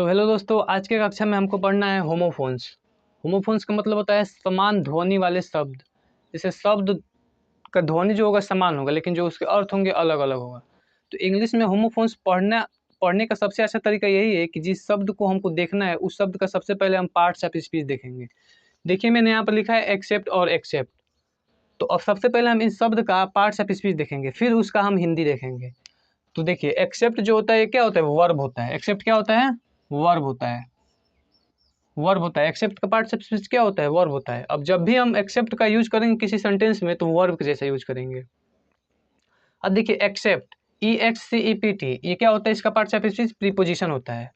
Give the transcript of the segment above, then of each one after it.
तो हेलो दोस्तों, आज के कक्षा में हमको पढ़ना है होमोफोन्स। होमोफोन्स का मतलब होता है समान ध्वनि वाले शब्द। जैसे शब्द का ध्वनि जो होगा समान होगा, लेकिन जो उसके अर्थ होंगे अलग अलग होगा। तो इंग्लिश में होमोफोन्स पढ़ने का सबसे अच्छा तरीका यही है कि जिस शब्द को हमको देखना है उस शब्द का सबसे पहले हम पार्ट्स ऑफ स्पीच देखेंगे। देखिए, मैंने यहाँ पर लिखा है एक्सेप्ट और एक्सेप्ट। तो अब सबसे पहले हम इस शब्द का पार्ट्स ऑफ स्पीच देखेंगे, फिर उसका हम हिंदी देखेंगे। तो देखिए, एक्सेप्ट जो होता है ये क्या होता है? वर्ब होता है। एक्सेप्ट क्या होता है? वर्ब होता है। वर्ब होता है। एक्सेप्ट का पार्ट स्पीच क्या होता है? वर्ब होता है। अब जब भी हम एक्सेप्ट का यूज करेंगे किसी सेंटेंस में तो वर्ब के जैसा यूज करेंगे। अब देखिए, एक्सेप्ट EXCEPT ये क्या होता है? इसका पार्ट ऑफ स्पीच प्रीपोजिशन होता है,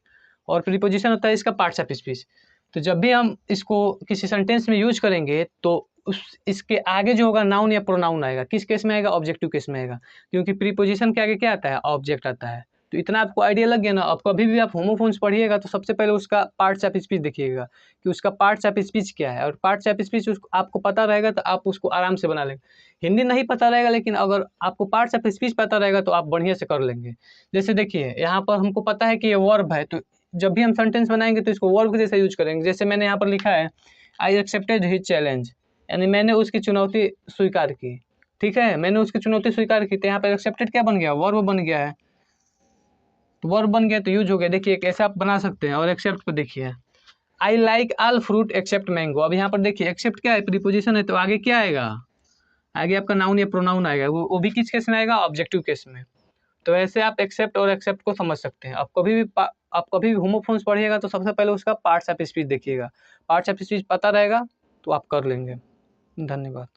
और प्रीपोजिशन होता है इसका पार्ट ऑफ स्पीच। तो जब भी हम इसको किसी सेंटेंस में यूज करेंगे तो उस इसके आगे जो होगा नाउन या प्रोनाउन आएगा। किस केस में आएगा? ऑब्जेक्टिव केस में आएगा, क्योंकि प्रीपोजिशन के आगे क्या आता है? ऑब्जेक्ट आता है। तो इतना आपको आइडिया लग गया ना। अब कभी भी आप होमोफोन्स पढ़िएगा तो सबसे पहले उसका पार्ट्स ऑफ स्पीच देखिएगा कि उसका पार्ट्स ऑफ स्पीच क्या है, और पार्ट्स ऑफ स्पीच आपको पता रहेगा तो आप उसको आराम से बना लेंगे। हिंदी नहीं पता रहेगा, लेकिन अगर आपको पार्ट्स ऑफ स्पीच पता रहेगा तो आप बढ़िया से कर लेंगे। जैसे देखिए, यहाँ पर हमको पता है कि ये वर्ब है, तो जब भी हम सेंटेंस बनाएंगे तो इसको वर्ब के जैसे यूज करेंगे। जैसे मैंने यहाँ पर लिखा है आई एक्सेप्टेड हिज चैलेंज, यानी मैंने उसकी चुनौती स्वीकार की। ठीक है, मैंने उसकी चुनौती स्वीकार की, तो यहाँ पर एक्सेप्टेड क्या बन गया? वर्ब बन गया है। तो वर्ब बन गया तो यूज हो गया। देखिए कैसे आप बना सकते हैं। और एक्सेप्ट को देखिए, I like all fruit except mango. अब यहाँ पर देखिए, एक्सेप्ट क्या है? प्रीपोजिशन है, तो आगे क्या आएगा? आगे आपका नाउन या प्रोनाउन आएगा। वो भी किस केस में आएगा? ऑब्जेक्टिव केस में। तो ऐसे आप एक्सेप्ट और एक्सेप्ट को समझ सकते हैं। आप कभी भी होमोफोन्स पढ़िएगा तो सबसे पहले उसका पार्ट्स ऑफ स्पीच देखिएगा। पार्ट्स ऑफ स्पीच पता रहेगा तो आप कर लेंगे। धन्यवाद।